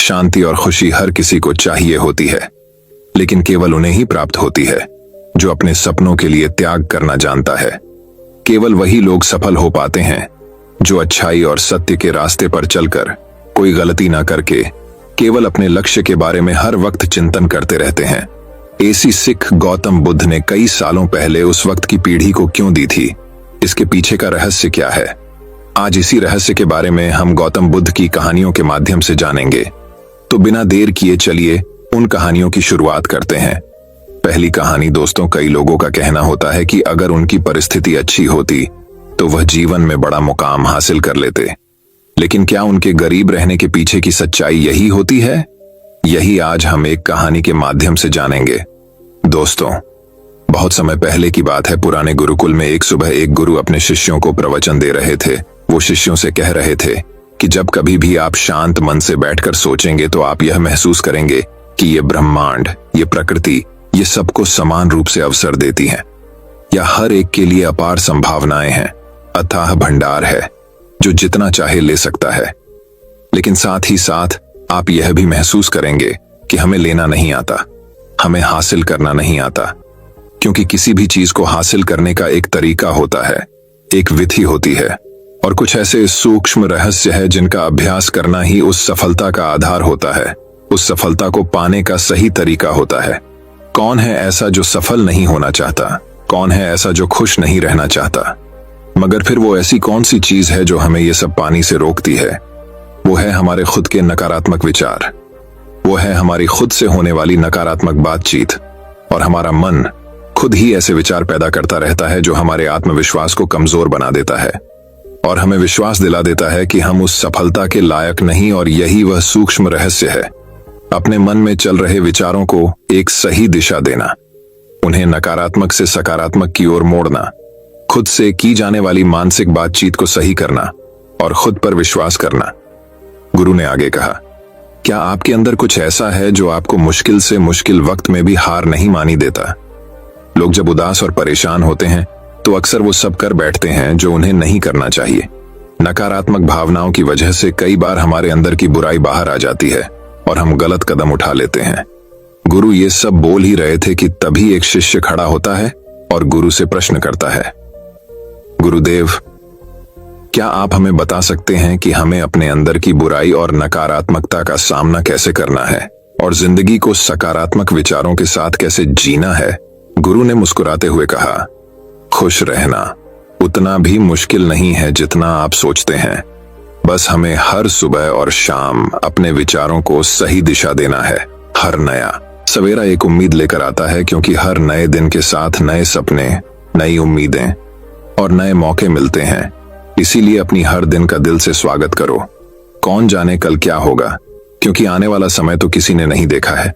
शांति और खुशी हर किसी को चाहिए होती है, लेकिन केवल उन्हें ही प्राप्त होती है जो अपने सपनों के लिए त्याग करना जानता है। केवल वही लोग सफल हो पाते हैं जो अच्छाई और सत्य के रास्ते पर चलकर, कोई गलती ना करके, केवल अपने लक्ष्य के बारे में हर वक्त चिंतन करते रहते हैं। ऐसी सीख गौतम बुद्ध ने कई सालों पहले उस वक्त की पीढ़ी को क्यों दी थी? इसके पीछे का रहस्य क्या है? आज इसी रहस्य के बारे में हम गौतम बुद्ध की कहानियों के माध्यम से जानेंगे। तो बिना देर किए चलिए उन कहानियों की शुरुआत करते हैं। पहली कहानी दोस्तों, कई लोगों का कहना होता है कि अगर उनकी परिस्थिति अच्छी होती तो वह जीवन में बड़ा मुकाम हासिल कर लेते, लेकिन क्या उनके गरीब रहने के पीछे की सच्चाई यही होती है? यही आज हम एक कहानी के माध्यम से जानेंगे। दोस्तों, बहुत समय पहले की बात है। पुराने गुरुकुल में एक सुबह एक गुरु अपने शिष्यों को प्रवचन दे रहे थे। वो शिष्यों से कह रहे थे कि जब कभी भी आप शांत मन से बैठकर सोचेंगे तो आप यह महसूस करेंगे कि ये ब्रह्मांड, ये प्रकृति, ये सबको समान रूप से अवसर देती है। या हर एक के लिए अपार संभावनाएं हैं, अथाह भंडार है जो जितना चाहे ले सकता है। लेकिन साथ ही साथ आप यह भी महसूस करेंगे कि हमें लेना नहीं आता, हमें हासिल करना नहीं आता, क्योंकि किसी भी चीज को हासिल करने का एक तरीका होता है, एक विधि होती है, और कुछ ऐसे सूक्ष्म रहस्य है जिनका अभ्यास करना ही उस सफलता का आधार होता है, उस सफलता को पाने का सही तरीका होता है। कौन है ऐसा जो सफल नहीं होना चाहता? कौन है ऐसा जो खुश नहीं रहना चाहता? मगर फिर वो ऐसी कौन सी चीज है जो हमें ये सब पाने से रोकती है? वो है हमारे खुद के नकारात्मक विचार, वो है हमारी खुद से होने वाली नकारात्मक बातचीत, और हमारा मन खुद ही ऐसे विचार पैदा करता रहता है जो हमारे आत्मविश्वास को कमजोर बना देता है और हमें विश्वास दिला देता है कि हम उस सफलता के लायक नहीं। और यही वह सूक्ष्म रहस्य है, अपने मन में चल रहे विचारों को एक सही दिशा देना, उन्हें नकारात्मक से सकारात्मक की ओर मोड़ना, खुद से की जाने वाली मानसिक बातचीत को सही करना और खुद पर विश्वास करना। गुरु ने आगे कहा, क्या आपके अंदर कुछ ऐसा है जो आपको मुश्किल से मुश्किल वक्त में भी हार नहीं मानी देता? लोग जब उदास और परेशान होते हैं तो अक्सर वो सब कर बैठते हैं जो उन्हें नहीं करना चाहिए। नकारात्मक भावनाओं की वजह से कई बार हमारे अंदर की बुराई बाहर आ जाती है और हम गलत कदम उठा लेते हैं। गुरु ये सब बोल ही रहे थे कि तभी एक शिष्य खड़ा होता है और गुरु से प्रश्न करता है, गुरुदेव, क्या आप हमें बता सकते हैं कि हमें अपने अंदर की बुराई और नकारात्मकता का सामना कैसे करना है और जिंदगी को सकारात्मक विचारों के साथ कैसे जीना है? गुरु ने मुस्कुराते हुए कहा, खुश रहना उतना भी मुश्किल नहीं है जितना आप सोचते हैं। बस हमें हर सुबह और शाम अपने विचारों को सही दिशा देना है। हर नया सवेरा एक उम्मीद लेकर आता है, क्योंकि हर नए दिन के साथ नए सपने, नई उम्मीदें और नए मौके मिलते हैं। इसीलिए अपनी हर दिन का दिल से स्वागत करो। कौन जाने कल क्या होगा, क्योंकि आने वाला समय तो किसी ने नहीं देखा है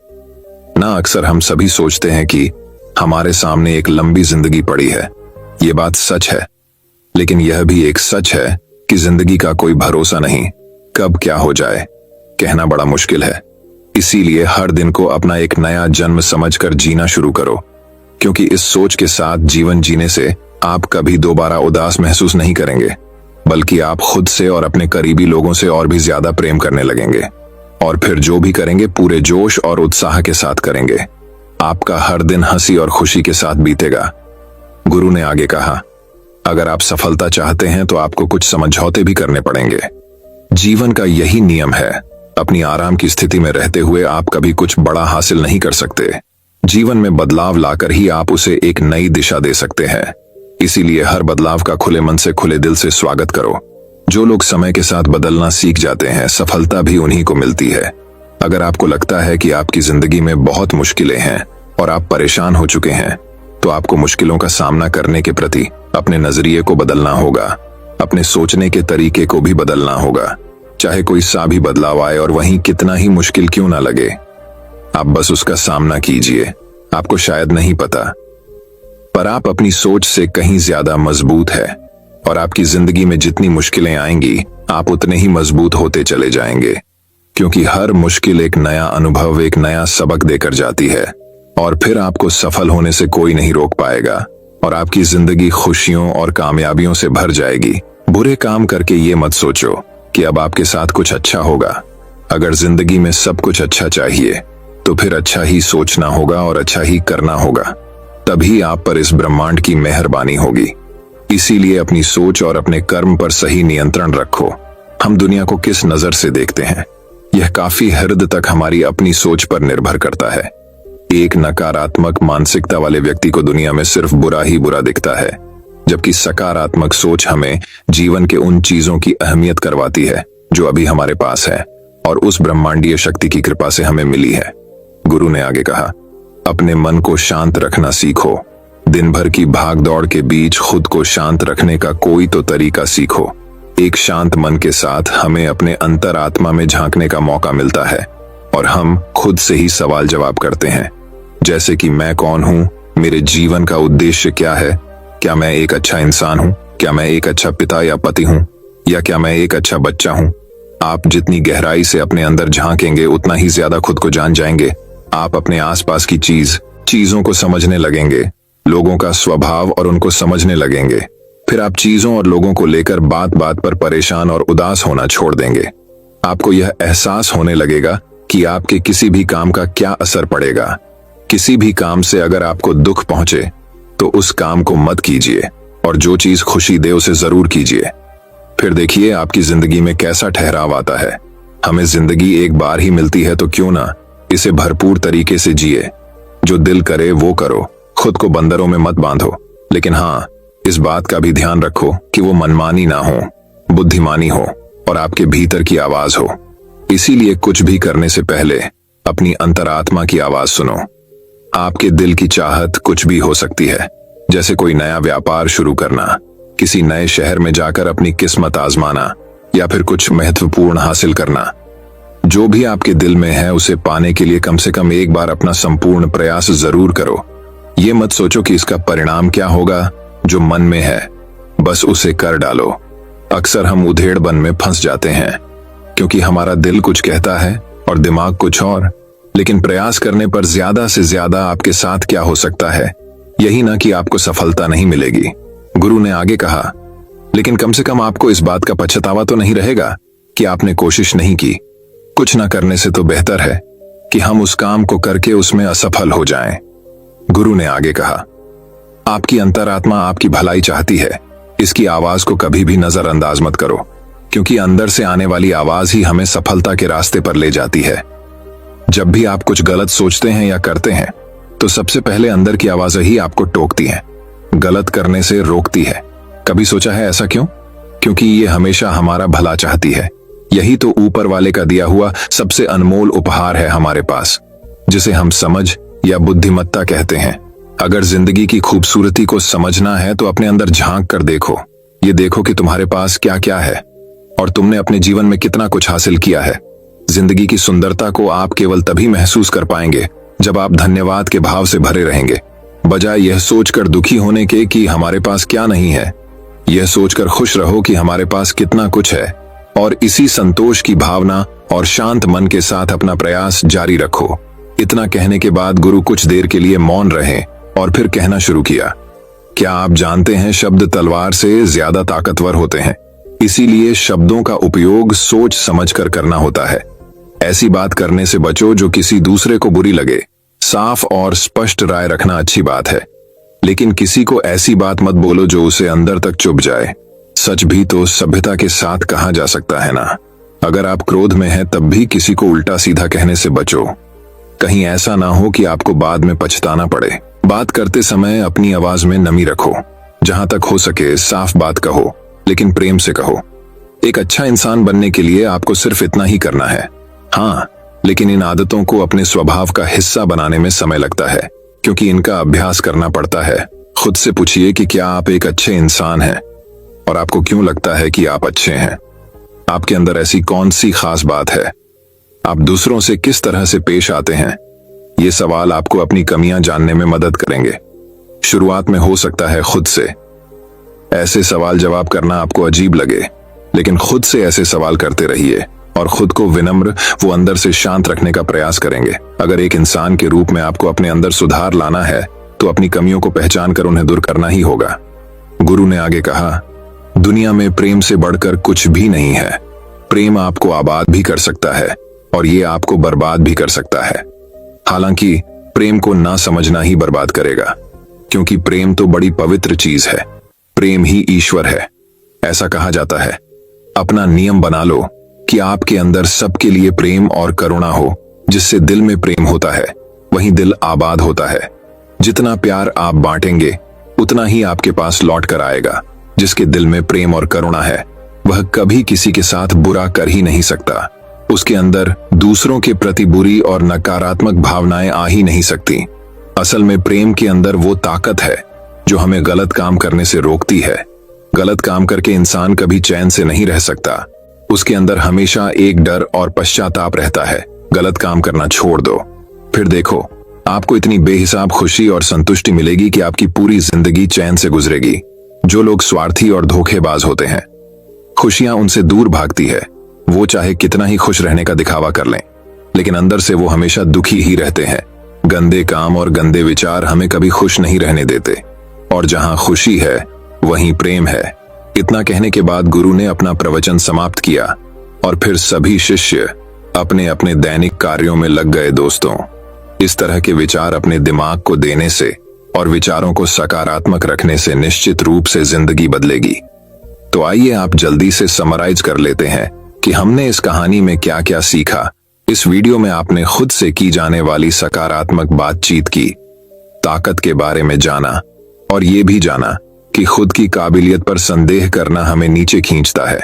ना। अक्सर हम सभी सोचते हैं कि हमारे सामने एक लंबी जिंदगी पड़ी है। ये बात सच है, लेकिन यह भी एक सच है कि जिंदगी का कोई भरोसा नहीं, कब क्या हो जाए कहना बड़ा मुश्किल है। इसीलिए हर दिन को अपना एक नया जन्म समझकर जीना शुरू करो, क्योंकि इस सोच के साथ जीवन जीने से आप कभी दोबारा उदास महसूस नहीं करेंगे, बल्कि आप खुद से और अपने करीबी लोगों से और भी ज्यादा प्रेम करने लगेंगे। और फिर जो भी करेंगे पूरे जोश और उत्साह के साथ करेंगे। आपका हर दिन हंसी और खुशी के साथ बीतेगा। गुरु ने आगे कहा, अगर आप सफलता चाहते हैं तो आपको कुछ समझौते भी करने पड़ेंगे। जीवन का यही नियम है, अपनी आराम की स्थिति में रहते हुए आप कभी कुछ बड़ा हासिल नहीं कर सकते। जीवन में बदलाव लाकर ही आप उसे एक नई दिशा दे सकते हैं। इसीलिए हर बदलाव का खुले मन से, खुले दिल से स्वागत करो। जो लोग समय के साथ बदलना सीख जाते हैं, सफलता भी उन्हीं को मिलती है। अगर आपको लगता है कि आपकी जिंदगी में बहुत मुश्किलें हैं और आप परेशान हो चुके हैं, तो आपको मुश्किलों का सामना करने के प्रति अपने नजरिए को बदलना होगा, अपने सोचने के तरीके को भी बदलना होगा। चाहे कोई सा भी बदलाव आए और वहीं कितना ही मुश्किल क्यों ना लगे, आप बस उसका सामना कीजिए। आपको शायद नहीं पता, पर आप अपनी सोच से कहीं ज्यादा मजबूत है, और आपकी जिंदगी में जितनी मुश्किलें आएंगी आप उतने ही मजबूत होते चले जाएंगे, क्योंकि हर मुश्किल एक नया अनुभव, एक नया सबक देकर जाती है। और फिर आपको सफल होने से कोई नहीं रोक पाएगा और आपकी जिंदगी खुशियों और कामयाबियों से भर जाएगी। बुरे काम करके ये मत सोचो कि अब आपके साथ कुछ अच्छा होगा। अगर जिंदगी में सब कुछ अच्छा चाहिए तो फिर अच्छा ही सोचना होगा और अच्छा ही करना होगा, तभी आप पर इस ब्रह्मांड की मेहरबानी होगी। इसीलिए अपनी सोच और अपने कर्म पर सही नियंत्रण रखो। हम दुनिया को किस नजर से देखते हैं, यह काफी हद तक हमारी अपनी सोच पर निर्भर करता है। एक नकारात्मक मानसिकता वाले व्यक्ति को दुनिया में सिर्फ बुरा ही बुरा दिखता है, जबकि सकारात्मक सोच हमें जीवन के उन चीजों की अहमियत करवाती है जो अभी हमारे पास है और उस ब्रह्मांडीय शक्ति की कृपा से हमें मिली है। गुरु ने आगे कहा, अपने मन को शांत रखना सीखो। दिन भर की भाग दौड़ के बीच खुद को शांत रखने का कोई तो तरीका सीखो। एक शांत मन के साथ हमें अपने अंतरात्मा में झांकने का मौका मिलता है और हम खुद से ही सवाल जवाब करते हैं, जैसे कि मैं कौन हूं, मेरे जीवन का उद्देश्य क्या है, क्या मैं एक अच्छा इंसान हूं, क्या मैं एक अच्छा पिता या पति हूं, या क्या मैं एक अच्छा बच्चा हूं। आप जितनी गहराई से अपने अंदर झांकेंगे उतना ही ज्यादा खुद को जान जाएंगे। आप अपने आसपास की चीजों को समझने लगेंगे, लोगों का स्वभाव और उनको समझने लगेंगे। फिर आप चीजों और लोगों को लेकर बात बात पर परेशान और उदास होना छोड़ देंगे। आपको यह एहसास होने लगेगा कि आपके किसी भी काम का क्या असर पड़ेगा। किसी भी काम से अगर आपको दुख पहुंचे तो उस काम को मत कीजिए और जो चीज खुशी दे उसे जरूर कीजिए। फिर देखिए आपकी जिंदगी में कैसा ठहराव आता है। हमें जिंदगी एक बार ही मिलती है तो क्यों ना इसे भरपूर तरीके से जिए। जो दिल करे वो करो, खुद को बंदरों में मत बांधो, लेकिन हाँ, इस बात का भी ध्यान रखो कि वो मनमानी ना हो, बुद्धिमानी हो और आपके भीतर की आवाज हो। इसीलिए कुछ भी करने से पहले अपनी अंतरात्मा की आवाज सुनो। आपके दिल की चाहत कुछ भी हो सकती है, जैसे कोई नया व्यापार शुरू करना, किसी नए शहर में जाकर अपनी किस्मत आजमाना या फिर कुछ महत्वपूर्ण हासिल करना। जो भी आपके दिल में है उसे पाने के लिए कम से कम एक बार अपना संपूर्ण प्रयास जरूर करो। ये मत सोचो कि इसका परिणाम क्या होगा, जो मन में है बस उसे कर डालो। अक्सर हम उधेड़बन में फंस जाते हैं क्योंकि हमारा दिल कुछ कहता है और दिमाग कुछ और, लेकिन प्रयास करने पर ज्यादा से ज्यादा आपके साथ क्या हो सकता है, यही ना कि आपको सफलता नहीं मिलेगी। गुरु ने आगे कहा, लेकिन कम से कम आपको इस बात का पछतावा तो नहीं रहेगा कि आपने कोशिश नहीं की। कुछ ना करने से तो बेहतर है कि हम उस काम को करके उसमें असफल हो जाएं। गुरु ने आगे कहा, आपकी अंतरात्मा आपकी भलाई चाहती है। इसकी आवाज को कभी भी नजरअंदाज मत करो, क्योंकि अंदर से आने वाली आवाज ही हमें सफलता के रास्ते पर ले जाती है। जब भी आप कुछ गलत सोचते हैं या करते हैं तो सबसे पहले अंदर की आवाज ही आपको टोकती है, गलत करने से रोकती है। कभी सोचा है ऐसा क्यों? क्योंकि ये हमेशा हमारा भला चाहती है। यही तो ऊपर वाले का दिया हुआ सबसे अनमोल उपहार है हमारे पास, जिसे हम समझ या बुद्धिमत्ता कहते हैं। अगर जिंदगी की खूबसूरती को समझना है तो अपने अंदर झांक कर देखो। ये देखो कि तुम्हारे पास क्या क्या है और तुमने अपने जीवन में कितना कुछ हासिल किया है। जिंदगी की सुंदरता को आप केवल तभी महसूस कर पाएंगे जब आप धन्यवाद के भाव से भरे रहेंगे, बजाय यह सोचकर दुखी होने के कि हमारे पास क्या नहीं है। यह सोचकर खुश रहो कि हमारे पास कितना कुछ है और इसी संतोष की भावना और शांत मन के साथ अपना प्रयास जारी रखो। इतना कहने के बाद गुरु कुछ देर के लिए मौन रहे और फिर कहना शुरू किया, क्या आप जानते हैं शब्द तलवार से ज्यादा ताकतवर होते हैं, इसीलिए शब्दों का उपयोग सोच समझकर करना होता है। ऐसी बात करने से बचो जो किसी दूसरे को बुरी लगे। साफ और स्पष्ट राय रखना अच्छी बात है, लेकिन किसी को ऐसी बात मत बोलो जो उसे अंदर तक चुभ जाए। सच भी तो सभ्यता के साथ कहा जा सकता है ना। अगर आप क्रोध में हैं तब भी किसी को उल्टा सीधा कहने से बचो, कहीं ऐसा ना हो कि आपको बाद में पछताना पड़े। बात करते समय अपनी आवाज में नमी रखो। जहां तक हो सके साफ बात कहो, लेकिन प्रेम से कहो। एक अच्छा इंसान बनने के लिए आपको सिर्फ इतना ही करना है। हाँ, लेकिन इन आदतों को अपने स्वभाव का हिस्सा बनाने में समय लगता है, क्योंकि इनका अभ्यास करना पड़ता है। खुद से पूछिए कि क्या आप एक अच्छे इंसान हैं और आपको क्यों लगता है कि आप अच्छे हैं। आपके अंदर ऐसी कौन सी खास बात है? आप दूसरों से किस तरह से पेश आते हैं? ये सवाल आपको अपनी कमियां जानने में मदद करेंगे। शुरुआत में हो सकता है खुद से ऐसे सवाल जवाब करना आपको अजीब लगे, लेकिन खुद से ऐसे सवाल करते रहिए और खुद को विनम्र वो अंदर से शांत रखने का प्रयास करेंगे। अगर एक इंसान के रूप में आपको अपने अंदर सुधार लाना है तो अपनी कमियों को पहचान कर उन्हें दूर करना ही होगा। गुरु ने आगे कहा, दुनिया में प्रेम से बढ़कर कुछ भी नहीं है। प्रेम आपको आबाद भी कर सकता है, और ये आपको बर्बाद भी कर सकता है। हालांकि प्रेम को ना समझना ही बर्बाद करेगा, क्योंकि प्रेम तो बड़ी पवित्र चीज है। प्रेम ही ईश्वर है। ऐसा कहा जाता है, अपना नियम बना लो कि आपके अंदर सबके लिए प्रेम और करुणा हो। जिससे दिल में प्रेम होता है वहीं दिल आबाद होता है। जितना प्यार आप बांटेंगे उतना ही आपके पास लौट कर आएगा। जिसके दिल में प्रेम और करुणा है वह कभी किसी के साथ बुरा कर ही नहीं सकता। उसके अंदर दूसरों के प्रति बुरी और नकारात्मक भावनाएं आ ही नहीं सकती। असल में प्रेम के अंदर वो ताकत है जो हमें गलत काम करने से रोकती है। गलत काम करके इंसान कभी चैन से नहीं रह सकता। उसके अंदर हमेशा एक डर और पश्चाताप रहता है। गलत काम करना छोड़ दो, फिर देखो आपको इतनी बेहिसाब खुशी और संतुष्टि मिलेगी कि आपकी पूरी जिंदगी चैन से गुजरेगी। जो लोग स्वार्थी और धोखेबाज होते हैं, खुशियां उनसे दूर भागती है। वो चाहे कितना ही खुश रहने का दिखावा कर लें, लेकिन अंदर से वो हमेशा दुखी ही रहते हैं। गंदे काम और गंदे विचार हमें कभी खुश नहीं रहने देते, और जहां खुशी है वहीं प्रेम है। इतना कहने के बाद गुरु ने अपना प्रवचन समाप्त किया और फिर सभी शिष्य अपने अपने दैनिक कार्यों में लग गए। दोस्तों, इस तरह के विचार अपने दिमाग को देने से और विचारों को सकारात्मक रखने से निश्चित रूप से जिंदगी बदलेगी। तो आइए आप जल्दी से समराइज कर लेते हैं कि हमने इस कहानी में क्या क्या सीखा। इस वीडियो में आपने खुद से की जाने वाली सकारात्मक बातचीत की ताकत के बारे में जाना, और ये भी जाना कि खुद की काबिलियत पर संदेह करना हमें नीचे खींचता है।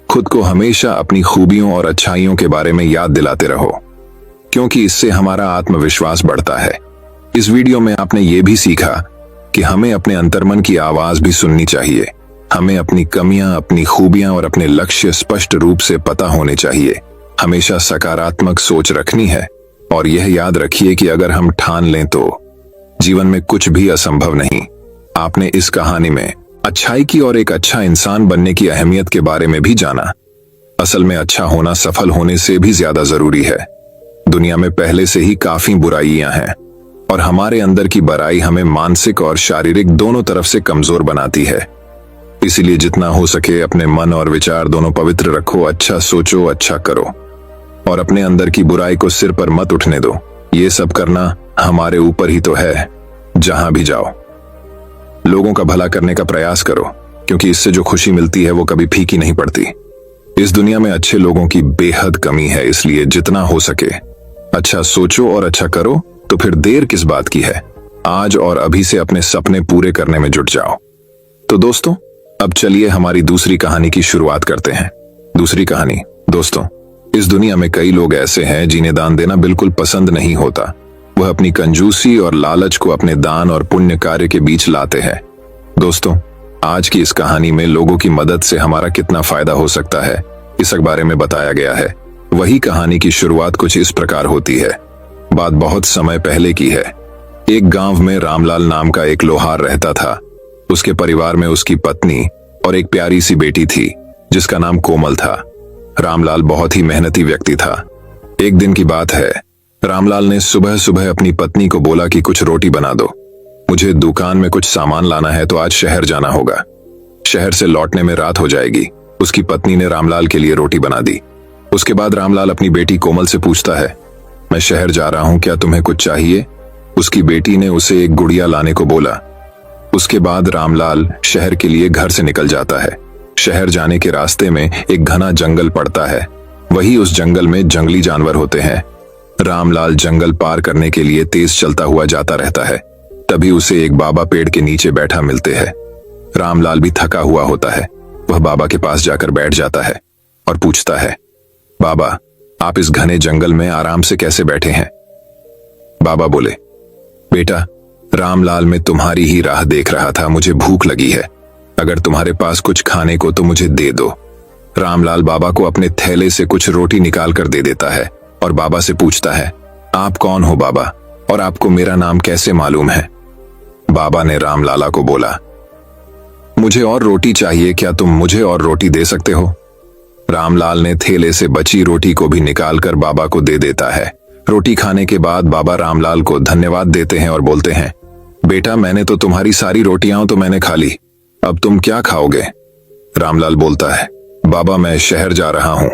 खुद को हमेशा अपनी खूबियों और अच्छाइयों के बारे में याद दिलाते रहो, क्योंकि इससे हमारा आत्मविश्वास बढ़ता है। इस वीडियो में आपने ये भी सीखा कि हमें अपने अंतर्मन की आवाज भी सुननी चाहिए। हमें अपनी कमियां, अपनी खूबियां और अपने लक्ष्य स्पष्ट रूप से पता होने चाहिए। हमेशा सकारात्मक सोच रखनी है, और यह याद रखिए कि अगर हम ठान लें तो जीवन में कुछ भी असंभव नहीं। आपने इस कहानी में अच्छाई की और एक अच्छा इंसान बनने की अहमियत के बारे में भी जाना। असल में अच्छा होना सफल होने से भी ज्यादा जरूरी है। दुनिया में पहले से ही काफी बुराइयां हैं, और हमारे अंदर की बुराई हमें मानसिक और शारीरिक दोनों तरफ से कमजोर बनाती है। इसीलिए जितना हो सके अपने मन और विचार दोनों पवित्र रखो। अच्छा सोचो, अच्छा करो, और अपने अंदर की बुराई को सिर पर मत उठने दो। ये सब करना हमारे ऊपर ही तो है। जहां भी जाओ लोगों का भला करने का प्रयास करो, क्योंकि इससे जो खुशी मिलती है वो कभी फीकी नहीं पड़ती। इस दुनिया में अच्छे लोगों की बेहद कमी है, इसलिए जितना हो सके अच्छा सोचो और अच्छा करो। तो फिर देर किस बात की है, आज और अभी से अपने सपने पूरे करने में जुट जाओ। तो दोस्तों, अब चलिए हमारी दूसरी कहानी की शुरुआत करते हैं। दूसरी कहानी। दोस्तों, इस दुनिया में कई लोग ऐसे हैं जिन्हें दान देना बिल्कुल पसंद नहीं होता। वह अपनी कंजूसी और लालच को अपने दान और पुण्य कार्य के बीच लाते हैं। दोस्तों, आज की इस कहानी में लोगों की मदद से हमारा कितना फायदा हो सकता है, इस बारे में बताया गया है। वही कहानी की शुरुआत कुछ इस प्रकार होती है। बात बहुत समय पहले की है। एक गांव में रामलाल नाम का एक लोहार रहता था। उसके परिवार में उसकी पत्नी और एक प्यारी सी बेटी थी जिसका नाम कोमल था। रामलाल बहुत ही मेहनती व्यक्ति था। एक दिन की बात है, रामलाल ने सुबह सुबह अपनी पत्नी को बोला कि कुछ रोटी बना दो, मुझे दुकान में कुछ सामान लाना है तो आज शहर जाना होगा। शहर से लौटने में रात हो जाएगी। उसकी पत्नी ने रामलाल के लिए रोटी बना दी। उसके बाद रामलाल अपनी बेटी कोमल से पूछता है, मैं शहर जा रहा हूं, क्या तुम्हें कुछ चाहिए? उसकी बेटी ने उसे एक गुड़िया लाने को बोला। उसके बाद रामलाल शहर के लिए घर से निकल जाता है। शहर जाने के रास्ते में एक घना जंगल पड़ता है। वही उस जंगल में जंगली जानवर होते हैं। रामलाल जंगल पार करने के लिए तेज चलता हुआ जाता रहता है। तभी उसे एक बाबा पेड़ के नीचे बैठा मिलते हैं। रामलाल भी थका हुआ होता है। वह बाबा के पास जाकर बैठ जाता है और पूछता है, बाबा, आप इस घने जंगल में आराम से कैसे बैठे हैं? बाबा बोले, बेटा, रामलाल मैं तुम्हारी ही राह देख रहा था। मुझे भूख लगी है। अगर तुम्हारे पास कुछ खाने को तो मुझे दे दो। रामलाल बाबा को अपने थैले से कुछ रोटी निकाल कर दे देता है और बाबा से पूछता है, आप कौन हो बाबा, और आपको मेरा नाम कैसे मालूम है? बाबा ने रामलाला को बोला, मुझे और रोटी चाहिए, क्या तुम मुझे और रोटी दे सकते हो? रामलाल ने थैले से बची रोटी को भी निकालकर बाबा को दे देता है। रोटी खाने के बाद बाबा रामलाल को धन्यवाद देते हैं और बोलते हैं, बेटा, मैंने तो तुम्हारी सारी रोटियां तो मैंने खा ली, अब तुम क्या खाओगे? रामलाल बोलता है, बाबा मैं शहर जा रहा हूं,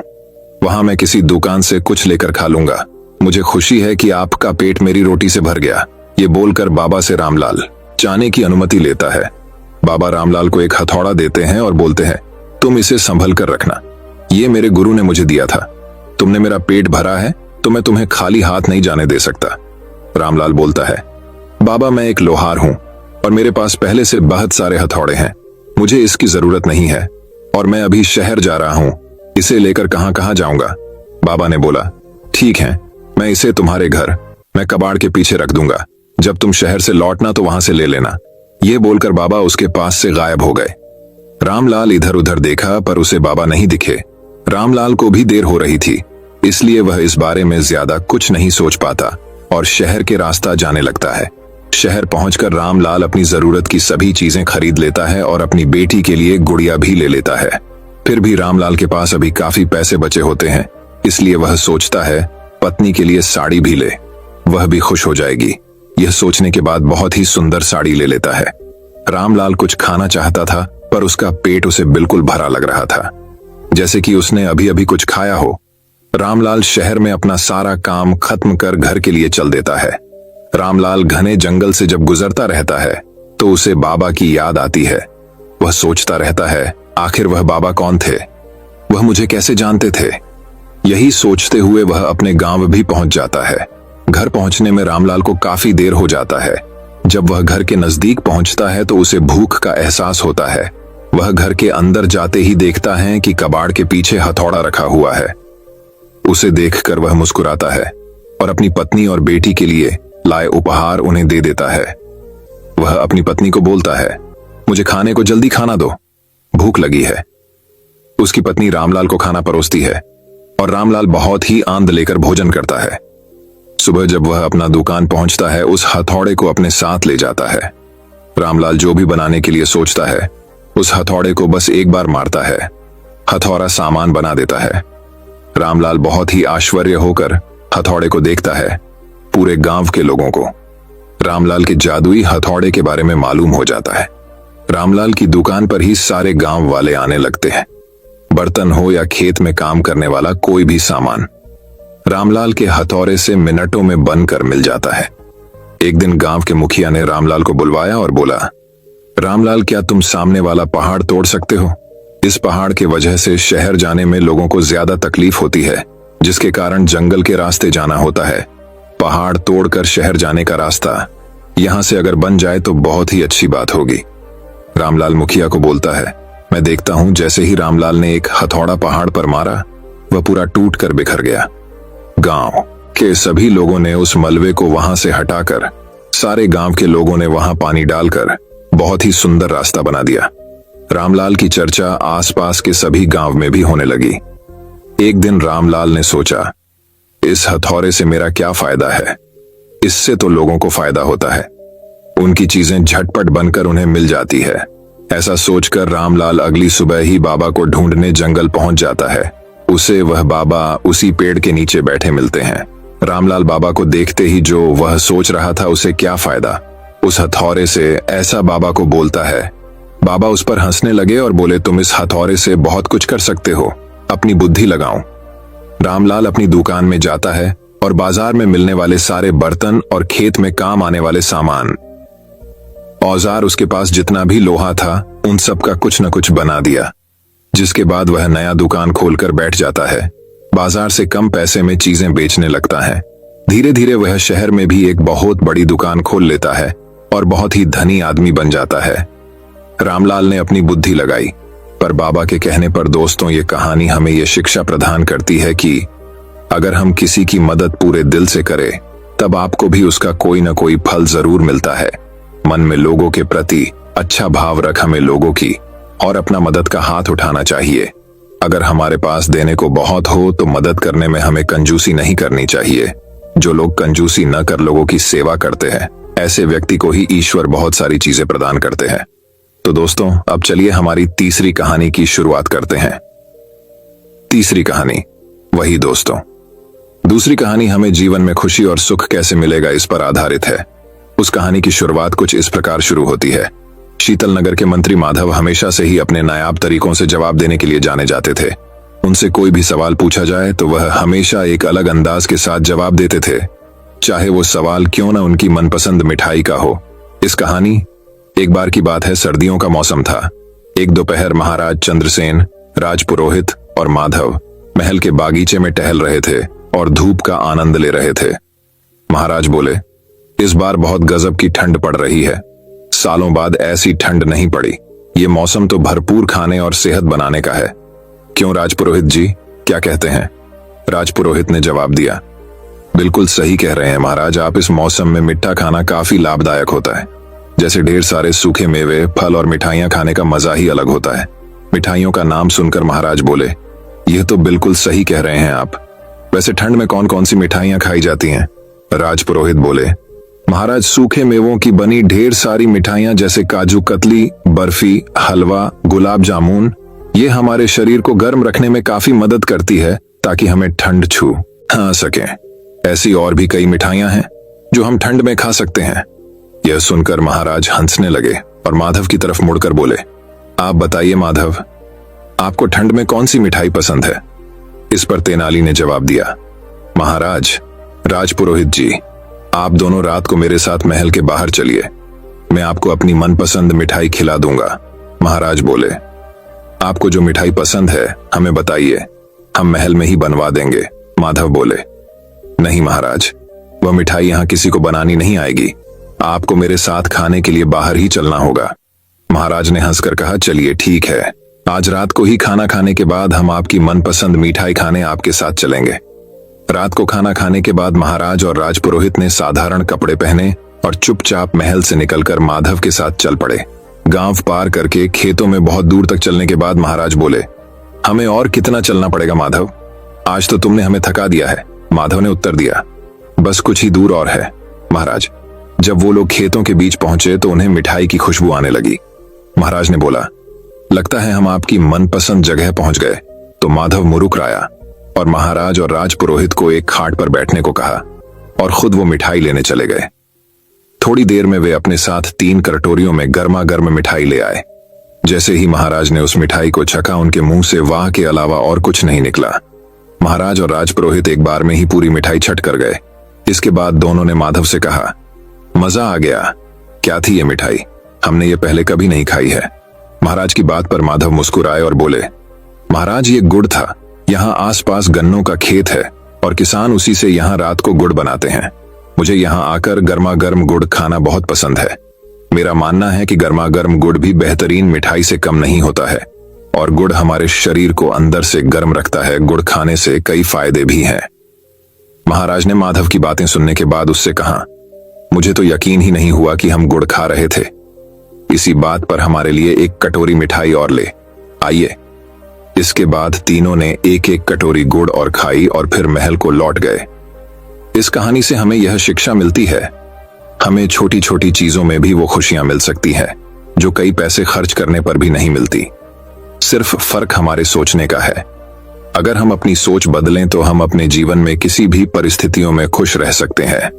वहां मैं किसी दुकान से कुछ लेकर खा लूंगा। मुझे खुशी है कि आपका पेट मेरी रोटी से भर गया। ये बोलकर बाबा से रामलाल जाने की अनुमति लेता है। बाबा रामलाल को एक हथौड़ा देते हैं और बोलते हैं, तुम इसे संभल कर रखना, ये मेरे गुरु ने मुझे दिया था। तुमने मेरा पेट भरा है तो मैं तुम्हें खाली हाथ नहीं जाने दे सकता। रामलाल बोलता है, बाबा मैं एक लोहार हूं और मेरे पास पहले से बहुत सारे हथौड़े हैं, मुझे इसकी जरूरत नहीं है और मैं अभी शहर जा रहा हूं, इसे लेकर कहां कहां जाऊंगा। बाबा ने बोला, ठीक है, मैं इसे तुम्हारे घर मैं कबाड़ के पीछे रख दूंगा, जब तुम शहर से लौटना तो वहां से ले लेना। ये बोलकर बाबा उसके पास से गायब हो गए। रामलाल इधर उधर देखा पर उसे बाबा नहीं दिखे। रामलाल को भी देर हो रही थी, इसलिए वह इस बारे में ज्यादा कुछ नहीं सोच पाता और शहर के रास्ता जाने लगता है। शहर पहुंचकर रामलाल अपनी जरूरत की सभी चीजें खरीद लेता है और अपनी बेटी के लिए गुड़िया भी ले लेता है। फिर भी रामलाल के पास अभी काफी पैसे बचे होते हैं, इसलिए वह सोचता है पत्नी के लिए साड़ी भी ले, वह भी खुश हो जाएगी। यह सोचने के बाद बहुत ही सुंदर साड़ी ले लेता है। रामलाल कुछ खाना चाहता था पर उसका पेट उसे बिल्कुल भरा लग रहा था, जैसे कि उसने अभी अभी कुछ खाया हो। रामलाल शहर में अपना सारा काम खत्म कर घर के लिए चल देता है। रामलाल घने जंगल से जब गुजरता रहता है तो उसे बाबा की याद आती है। वह सोचता रहता है, आखिर वह बाबा कौन थे, वह मुझे कैसे जानते थे। यही सोचते हुए वह अपने गांव भी पहुंच जाता है। घर पहुंचने में रामलाल को काफी देर हो जाता है। जब वह घर के नजदीक पहुंचता है तो उसे भूख का एहसास होता है। वह घर के अंदर जाते ही देखता है कि कबाड़ के पीछे हथौड़ा रखा हुआ है। उसे देखकर वह मुस्कुराता है और अपनी पत्नी और बेटी के लिए लाए उपहार उन्हें दे देता है। वह अपनी पत्नी को बोलता है, मुझे खाने को जल्दी खाना दो, भूख लगी है। उसकी पत्नी रामलाल को खाना परोसती है और रामलाल बहुत ही आनंद लेकर भोजन करता है। सुबह जब वह अपना दुकान पहुंचता है, उस हथौड़े को अपने साथ ले जाता है। रामलाल जो भी बनाने के लिए सोचता है, उस हथौड़े को बस एक बार मारता है, हथौड़ा सामान बना देता है। रामलाल बहुत ही आश्चर्य होकर हथौड़े को देखता है। पूरे गांव के लोगों को रामलाल के जादुई हथौड़े के बारे में मालूम हो जाता है। रामलाल की दुकान पर ही सारे गांव वाले आने लगते हैं, बर्तन हो या खेत में काम करने वाला कोई भी सामान रामलाल के हथौड़े से मिनटों में बनकर मिल जाता है। एक दिन गांव के मुखिया ने रामलाल को बुलवाया और बोला, रामलाल क्या तुम सामने वाला पहाड़ तोड़ सकते हो? इस पहाड़ के वजह से शहर जाने में लोगों को ज्यादा तकलीफ होती है, जिसके कारण जंगल के रास्ते जाना होता है। पहाड़ तोड़कर शहर जाने का रास्ता यहां से अगर बन जाए तो बहुत ही अच्छी बात होगी। रामलाल मुखिया को बोलता है, मैं देखता हूं। जैसे ही रामलाल ने एक हथौड़ा पहाड़ पर मारा, वह पूरा टूट कर बिखर गया। गांव के सभी लोगों ने उस मलबे को वहां से हटाकर सारे गांव के लोगों ने वहां पानी डालकर बहुत ही सुंदर रास्ता बना दिया। रामलाल की चर्चा आसपास के सभी गांव में भी होने लगी। एक दिन रामलाल ने सोचा, इस हथौड़े से मेरा क्या फायदा है, इससे तो लोगों को फायदा होता है, उनकी चीजें झटपट बनकर उन्हें मिल जाती है। ऐसा सोचकर रामलाल अगली सुबह ही बाबा को ढूंढने जंगल पहुंच जाता है। उसे वह बाबा उसी पेड़ के नीचे बैठे मिलते हैं। रामलाल बाबा को देखते ही जो वह सोच रहा था उसे क्या फायदा, उस हथौड़े से ऐसा बाबा को बोलता है। बाबा उस पर हंसने लगे और बोले, तुम इस हथौड़े से बहुत कुछ कर सकते हो, अपनी बुद्धि लगाओ। रामलाल अपनी दुकान में जाता है और बाजार में मिलने वाले सारे बर्तन और खेत में काम आने वाले सामान औजार, उसके पास जितना भी लोहा था, उन सब का कुछ न कुछ बना दिया। जिसके बाद वह नया दुकान खोलकर बैठ जाता है। बाजार से कम पैसे में चीजें बेचने लगता है। धीरे धीरे वह शहर में भी एक बहुत बड़ी दुकान खोल लेता है और बहुत ही धनी आदमी बन जाता है। रामलाल ने अपनी बुद्धि लगाई, पर बाबा के कहने पर दोस्तों, ये कहानी हमें यह शिक्षा प्रदान करती है कि अगर हम किसी की मदद पूरे दिल से करें, तब आपको भी उसका कोई न कोई फल जरूर मिलता है। मन में लोगों के प्रति अच्छा भाव रख हमें लोगों की और अपना मदद का हाथ उठाना चाहिए। अगर हमारे पास देने को बहुत हो तो मदद करने में हमें कंजूसी नहीं करनी चाहिए। जो लोग कंजूसी न कर लोगों की सेवा करते हैं, ऐसे व्यक्ति को ही ईश्वर बहुत सारी चीजें प्रदान करते हैं। तो दोस्तों, अब चलिए हमारी तीसरी कहानी की शुरुआत करते हैं। तीसरी कहानी, वही दोस्तों। दूसरी कहानी हमें जीवन में खुशी और सुख कैसे मिलेगा इस पर आधारित है। उस कहानी की शुरुआत कुछ इस प्रकार शुरू होती है। शीतल नगर के मंत्री माधव हमेशा से ही अपने नायाब तरीकों से जवाब देने के लिए जाने जाते थे। उनसे कोई भी सवाल पूछा जाए तो वह हमेशा एक अलग अंदाज के साथ जवाब देते थे, चाहे वो सवाल क्यों न उनकी मनपसंद मिठाई का हो। इस कहानी, एक बार की बात है, सर्दियों का मौसम था। एक दोपहर महाराज चंद्रसेन, राजपुरोहित और माधव महल के बागीचे में टहल रहे थे और धूप का आनंद ले रहे थे। महाराज बोले, इस बार बहुत गजब की ठंड पड़ रही है। सालों बाद ऐसी ठंड नहीं पड़ी। ये मौसम तो भरपूर खाने और सेहत बनाने का है। क्यों राजपुरोहित जी, क्या कहते हैं? राजपुरोहित ने जवाब दिया, बिल्कुल सही कह रहे हैं महाराज। आप इस मौसम में मिठा खाना काफी लाभदायक होता है। जैसे ढेर सारे सूखे मेवे, फल और मिठाइयां खाने का मजा ही अलग होता है। मिठाइयों का नाम सुनकर महाराज बोले, यह तो बिल्कुल सही कह रहे हैं आप। वैसे ठंड में कौन कौन सी मिठाइयां खाई जाती हैं? राजपुरोहित बोले, महाराज सूखे मेवों की बनी ढेर सारी मिठाइयां जैसे काजू कतली, बर्फी, हलवा, गुलाब जामुन, ये हमारे शरीर को गर्म रखने में काफी मदद करती है ताकि हमें ठंड छू हाँ सके। ऐसी और भी कई मिठाइयां हैं जो हम ठंड में खा सकते हैं। यह सुनकर महाराज हंसने लगे और माधव की तरफ मुड़कर बोले, आप बताइए माधव, आपको ठंड में कौन सी मिठाई पसंद है? इस पर तेनाली ने जवाब दिया, महाराज, राजपुरोहित जी, आप दोनों रात को मेरे साथ महल के बाहर चलिए, मैं आपको अपनी मनपसंद मिठाई खिला दूंगा। महाराज बोले, आपको जो मिठाई पसंद है हमें बताइए, हम महल में ही बनवा देंगे। माधव बोले, नहीं महाराज, वह मिठाई यहां किसी को बनानी नहीं आएगी। आपको मेरे साथ खाने के लिए बाहर ही चलना होगा। महाराज ने हंसकर कहा, चलिए ठीक है, आज रात को ही खाना खाने के बाद हम आपकी मनपसंद मिठाई खाने आपके साथ चलेंगे। रात को खाना खाने के बाद महाराज और राजपुरोहित ने साधारण कपड़े पहने और चुपचाप महल से निकलकर माधव के साथ चल पड़े। गांव पार करके खेतों में बहुत दूर तक चलने के बाद महाराज बोले, हमें और कितना चलना पड़ेगा माधव? आज तो तुमने हमें थका दिया है। माधव ने उत्तर दिया, बस कुछ ही दूर और है महाराज। जब वो लोग खेतों के बीच पहुंचे तो उन्हें मिठाई की खुशबू आने लगी। महाराज ने बोला, लगता है हम आपकी मनपसंद जगह पहुंच गए। तो माधव मुरुकराया और महाराज और राजपुरोहित को एक खाट पर बैठने को कहा और खुद वो मिठाई लेने चले गए। थोड़ी देर में वे अपने साथ 3 कटोरियों में गर्मा गर्म मिठाई ले आए। जैसे ही महाराज ने उस मिठाई को छका, उनके मुंह से वाह के अलावा और कुछ नहीं निकला। महाराज और राजपुरोहित एक बार में ही पूरी मिठाई छट कर गए। इसके बाद दोनों ने माधव से कहा, मजा आ गया। क्या थी ये मिठाई? हमने ये पहले कभी नहीं खाई है। महाराज की बात पर माधव मुस्कुराए और बोले, महाराज ये गुड़ था। यहाँ आसपास गन्नों का खेत है और किसान उसी से यहाँ रात को गुड़ बनाते हैं। मुझे यहाँ आकर गर्मा गर्म गुड़ खाना बहुत पसंद है। मेरा मानना है कि गर्मा गर्म गुड़ भी बेहतरीन मिठाई से कम नहीं होता है और गुड़ हमारे शरीर को अंदर से गर्म रखता है। गुड़ खाने से कई फायदे भी हैं। महाराज ने माधव की बातें सुनने के बाद उससे कहा, मुझे तो यकीन ही नहीं हुआ कि हम गुड़ खा रहे थे। इसी बात पर हमारे लिए एक कटोरी मिठाई और ले आइए। इसके बाद तीनों ने एक एक कटोरी गुड़ और खाई और फिर महल को लौट गए। इस कहानी से हमें यह शिक्षा मिलती है, हमें छोटी छोटी चीजों में भी वो खुशियां मिल सकती हैं जो कई पैसे खर्च करने पर भी नहीं मिलती। सिर्फ फर्क हमारे सोचने का है। अगर हम अपनी सोच बदलें तो हम अपने जीवन में किसी भी परिस्थितियों में खुश रह सकते हैं।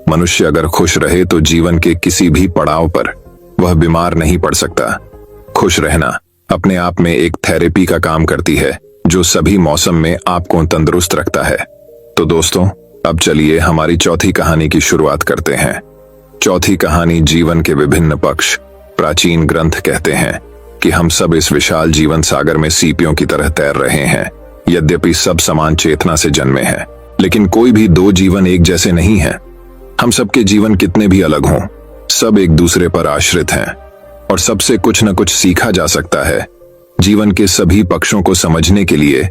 मनुष्य अगर खुश रहे तो जीवन के किसी भी पड़ाव पर वह बीमार नहीं पड़ सकता। खुश रहना अपने आप में एक थेरेपी का काम करती है जो सभी मौसम में आपको तंदुरुस्त रखता है। तो दोस्तों, अब चलिए हमारी चौथी कहानी की शुरुआत करते हैं। चौथी कहानी, जीवन के विभिन्न पक्ष। प्राचीन ग्रंथ कहते हैं कि हम सब इस विशाल जीवन सागर में सीपियों की तरह तैर रहे हैं। यद्यपि सब समान चेतना से जन्मे हैं, लेकिन कोई भी 2 जीवन एक जैसे नहीं है। हम सबके जीवन कितने भी अलग हों, सब एक दूसरे पर आश्रित हैं और सबसे कुछ न कुछ सीखा जा सकता है। जीवन के सभी पक्षों को समझने के लिए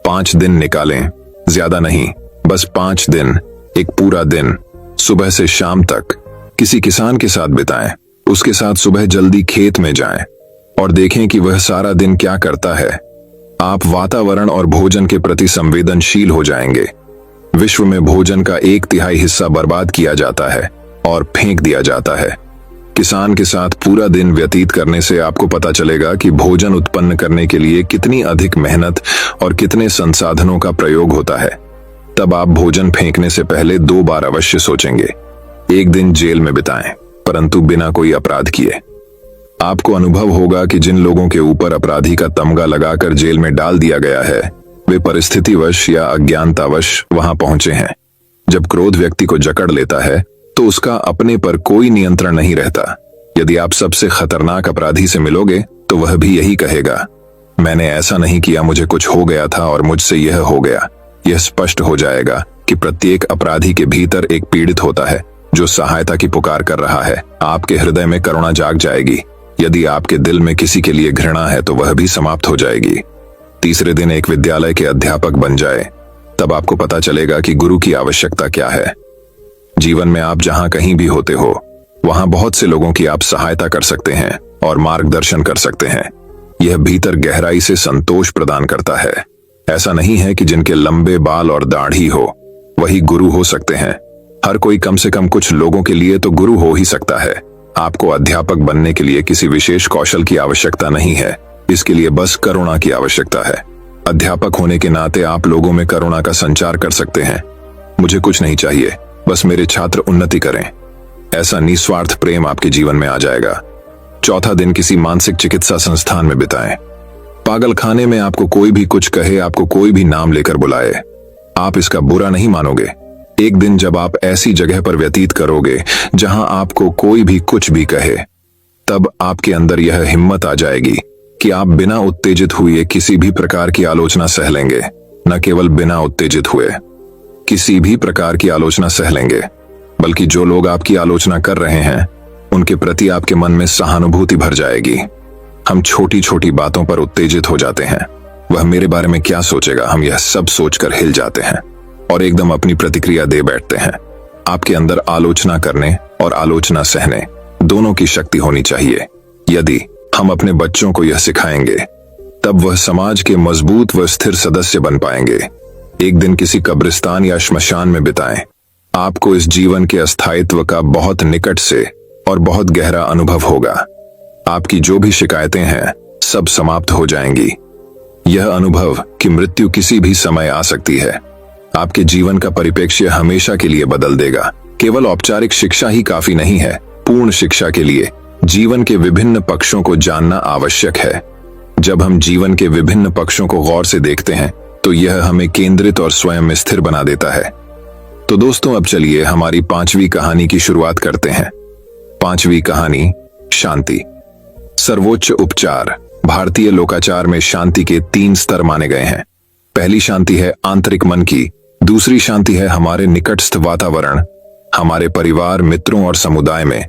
5 दिन निकालें, ज्यादा नहीं, बस 5 दिन, एक पूरा दिन, सुबह से शाम तक किसी किसान के साथ बिताएं। उसके साथ सुबह जल्दी खेत में जाएं और देखें कि वह सारा दिन क्या करता है। आप वातावरण और भोजन के प्रति संवेदनशील हो जाएंगे। विश्व में भोजन का 1/3 हिस्सा बर्बाद किया जाता है और फेंक दिया जाता है। किसान के साथ पूरा दिन व्यतीत करने से आपको पता चलेगा कि भोजन उत्पन्न करने के लिए कितनी अधिक मेहनत और कितने संसाधनों का प्रयोग होता है। तब आप भोजन फेंकने से पहले 2 बार अवश्य सोचेंगे। एक दिन जेल में बिताएं, परंतु बिना कोई अपराध किए। आपको अनुभव होगा कि जिन लोगों के ऊपर अपराधी का तमगा लगाकर जेल में डाल दिया गया है, वे परिस्थितिवश या अज्ञानतावश वहां पहुंचे हैं। जब क्रोध व्यक्ति को जकड़ लेता है तो उसका अपने पर कोई नियंत्रण नहीं रहता। यदि आप सबसे खतरनाक अपराधी से मिलोगे तो वह भी यही कहेगा, मैंने ऐसा नहीं किया, मुझे कुछ हो गया था और मुझसे यह हो गया। यह स्पष्ट हो जाएगा कि प्रत्येक अपराधी के भीतर एक पीड़ित होता है जो सहायता की पुकार कर रहा है। आपके हृदय में करुणा जाग जाएगी। यदि आपके दिल में किसी के लिए घृणा है तो वह भी समाप्त हो जाएगी। तीसरे दिन एक विद्यालय के अध्यापक बन जाए, तब आपको पता चलेगा कि गुरु की आवश्यकता क्या है। जीवन में आप जहां कहीं भी होते हो वहां बहुत से लोगों की आप सहायता कर सकते हैं और मार्गदर्शन कर सकते हैं। यह भीतर गहराई से संतोष प्रदान करता है। ऐसा नहीं है कि जिनके लंबे बाल और दाढ़ी हो वही गुरु हो सकते हैं। हर कोई कम से कम कुछ लोगों के लिए तो गुरु हो ही सकता है। आपको अध्यापक बनने के लिए किसी विशेष कौशल की आवश्यकता नहीं है, इसके लिए बस करुणा की आवश्यकता है। अध्यापक होने के नाते आप लोगों में करुणा का संचार कर सकते हैं। मुझे कुछ नहीं चाहिए, बस मेरे छात्र उन्नति करें। ऐसा निस्वार्थ प्रेम आपके जीवन में आ जाएगा। चौथा दिन किसी मानसिक चिकित्सा संस्थान में बिताएं। पागल खाने में आपको कोई भी कुछ कहे, आपको कोई भी नाम लेकर बुलाए, आप इसका बुरा नहीं मानोगे। एक दिन जब आप ऐसी जगह पर व्यतीत करोगे जहां आपको कोई भी कुछ भी कहे, तब आपके अंदर यह हिम्मत आ जाएगी कि आप बिना उत्तेजित हुए किसी भी प्रकार की आलोचना सह लेंगे। न केवल बिना उत्तेजित हुए किसी भी प्रकार की आलोचना सह लेंगे, बल्कि जो लोग आपकी आलोचना कर रहे हैं उनके प्रति आपके मन में सहानुभूति भर जाएगी। हम छोटी छोटी बातों पर उत्तेजित हो जाते हैं। वह मेरे बारे में क्या सोचेगा, हम यह सब सोचकर हिल जाते हैं और एकदम अपनी प्रतिक्रिया दे बैठते हैं। आपके अंदर आलोचना करने और आलोचना सहने दोनों की शक्ति होनी चाहिए। यदि हम अपने बच्चों को यह सिखाएंगे तब वह समाज के मजबूत व स्थिर सदस्य बन पाएंगे। एक दिन किसी कब्रिस्तान या श्मशान में बिताएं। आपको इस जीवन के अस्थायित्व का बहुत निकट से और बहुत गहरा अनुभव होगा। आपकी जो भी शिकायतें हैं सब समाप्त हो जाएंगी। यह अनुभव कि मृत्यु किसी भी समय आ सकती है आपके जीवन का परिप्रेक्ष्य हमेशा के लिए बदल देगा। केवल औपचारिक शिक्षा ही काफी नहीं है, पूर्ण शिक्षा के लिए जीवन के विभिन्न पक्षों को जानना आवश्यक है। जब हम जीवन के विभिन्न पक्षों को गौर से देखते हैं तो यह हमें केंद्रित और स्वयं स्थिर बना देता है। तो दोस्तों, अब चलिए हमारी 5वीं कहानी की शुरुआत करते हैं। 5वीं कहानी, शांति। सर्वोच्च उपचार। भारतीय लोकाचार में शांति के 3 स्तर माने गए हैं। पहली शांति है आंतरिक मन की, दूसरी शांति है हमारे निकटस्थ वातावरण, हमारे परिवार, मित्रों और समुदाय में,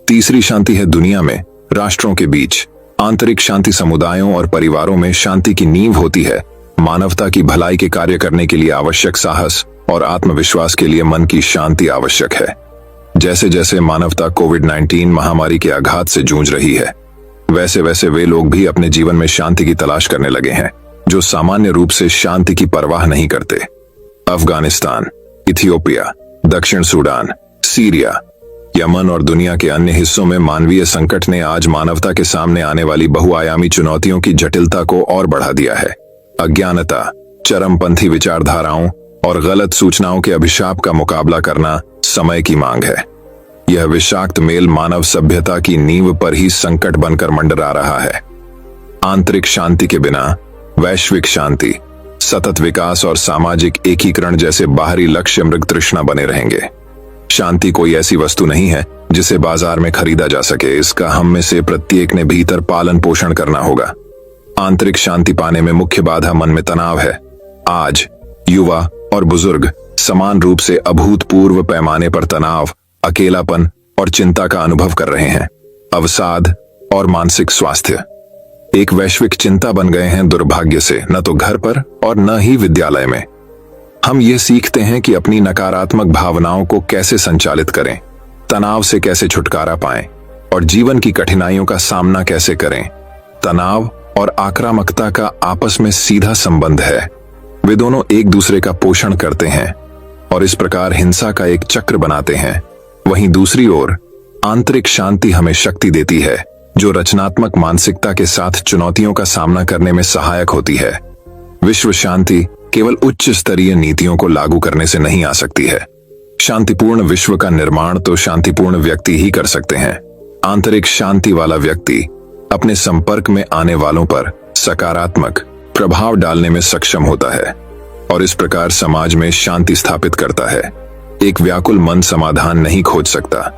तीसरी शांति है दुनिया में, राष्ट्रों के बीच। आंतरिक शांति समुदायों और परिवारों में शांति की नींव होती है। मानवता की भलाई के कार्य करने के लिए आवश्यक साहस और आत्मविश्वास के लिए मन की शांति आवश्यक है। जैसे जैसे मानवता कोविड-19 महामारी के आघात से जूझ रही है, वैसे वैसे वे लोग भी अपने जीवन में शांति की तलाश करने लगे हैं जो सामान्य रूप से शांति की परवाह नहीं करते। अफगानिस्तान, इथियोपिया, दक्षिण सूडान, सीरिया, यमन और दुनिया के अन्य हिस्सों में मानवीय संकट ने आज मानवता के सामने आने वाली बहुआयामी चुनौतियों की जटिलता को और बढ़ा दिया है। अज्ञानता, चरमपंथी विचारधाराओं और गलत सूचनाओं के अभिशाप का मुकाबला करना समय की मांग है। यह विषाक्त मेल मानव सभ्यता की नींव पर ही संकट बनकर मंडरा रहा है। आंतरिक शांति के बिना वैश्विक शांति, सतत विकास और सामाजिक एकीकरण जैसे बाहरी लक्ष्य मृग तृष्णा बने रहेंगे। शांति कोई ऐसी वस्तु नहीं है जिसे बाजार में खरीदा जा सके। इसका हम में से प्रत्येक ने भीतर पालन पोषण करना होगा। आंतरिक शांति पाने में मुख्य बाधा मन में तनाव है। आज युवा और बुजुर्ग समान रूप से अभूतपूर्व पैमाने पर तनाव, अकेलापन और चिंता का अनुभव कर रहे हैं। अवसाद और मानसिक स्वास्थ्य एक वैश्विक चिंता बन गए हैं, दुर्भाग्य से न तो घर पर और न ही विद्यालय में। हम ये सीखते हैं कि अपनी नकारात्मक भावनाओं को कैसे संचालित करें, तनाव से कैसे छुटकारा पाएं और जीवन की कठिनाइयों का सामना कैसे करें। तनाव और आक्रामकता का आपस में सीधा संबंध है। वे दोनों एक दूसरे का पोषण करते हैं और इस प्रकार हिंसा का एक चक्र बनाते हैं। वहीं दूसरी ओर आंतरिक शांति हमें शक्ति देती है जो रचनात्मक मानसिकता के साथ चुनौतियों का सामना करने में सहायक होती है। विश्व शांति केवल उच्च स्तरीय नीतियों को लागू करने से नहीं आ सकती है। शांतिपूर्ण विश्व का निर्माण तो शांतिपूर्ण व्यक्ति ही कर सकते हैं। आंतरिक शांति वाला व्यक्ति अपने संपर्क में आने वालों पर सकारात्मक, प्रभाव डालने में सक्षम होता है और इस प्रकार समाज में शांति स्थापित करता है। एक व्याकुल मन समाधान नहीं खोज सकता,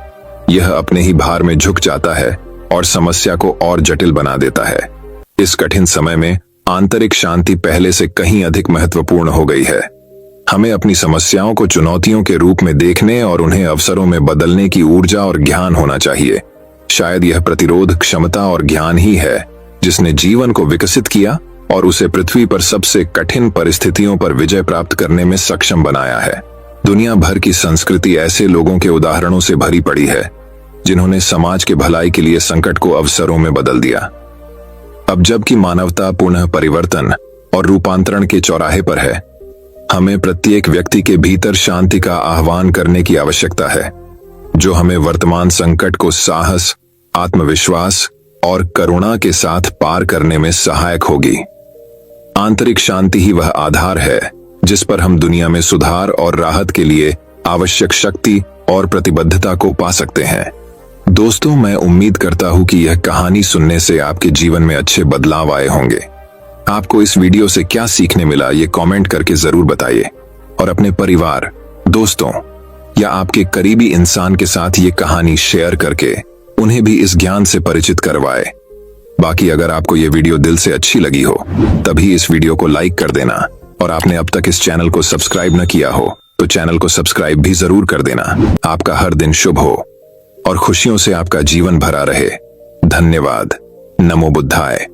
यह अपने ही भार में झुक जाता है और समस्या को और जटिल बना देता है। इस कठिन समय में आंतरिक शांति पहले से कहीं अधिक महत्वपूर्ण हो गई है। हमें अपनी समस्याओं को चुनौतियों के रूप में देखने और उन्हें अवसरों में बदलने की ऊर्जा और ज्ञान होना चाहिए। शायद यह प्रतिरोध क्षमता और ज्ञान ही है जिसने जीवन को विकसित किया और उसे पृथ्वी पर सबसे कठिन परिस्थितियों पर विजय प्राप्त करने में सक्षम बनाया है। दुनिया भर की संस्कृति ऐसे लोगों के उदाहरणों से भरी पड़ी है जिन्होंने समाज के भलाई के लिए संकट को अवसरों में बदल दिया। अब जबकि मानवता पुनः परिवर्तन और रूपांतरण के चौराहे पर है, हमें प्रत्येक व्यक्ति के भीतर शांति का आह्वान करने की आवश्यकता है, जो हमें वर्तमान संकट को साहस, आत्मविश्वास और करुणा के साथ पार करने में सहायक होगी। आंतरिक शांति ही वह आधार है जिस पर हम दुनिया में सुधार और राहत के लिए आवश्यक शक्ति और प्रतिबद्धता को पा सकते हैं। दोस्तों, मैं उम्मीद करता हूं कि यह कहानी सुनने से आपके जीवन में अच्छे बदलाव आए होंगे। आपको इस वीडियो से क्या सीखने मिला ये कमेंट करके जरूर बताइए और अपने परिवार, दोस्तों या आपके करीबी इंसान के साथ ये कहानी शेयर करके उन्हें भी इस ज्ञान से परिचित करवाए। बाकी अगर आपको ये वीडियो दिल से अच्छी लगी हो तभी इस वीडियो को लाइक कर देना और आपने अब तक इस चैनल को सब्सक्राइब न किया हो तो चैनल को सब्सक्राइब भी जरूर कर देना। आपका हर दिन शुभ हो और खुशियों से आपका जीवन भरा रहे। धन्यवाद। नमो बुद्धाय।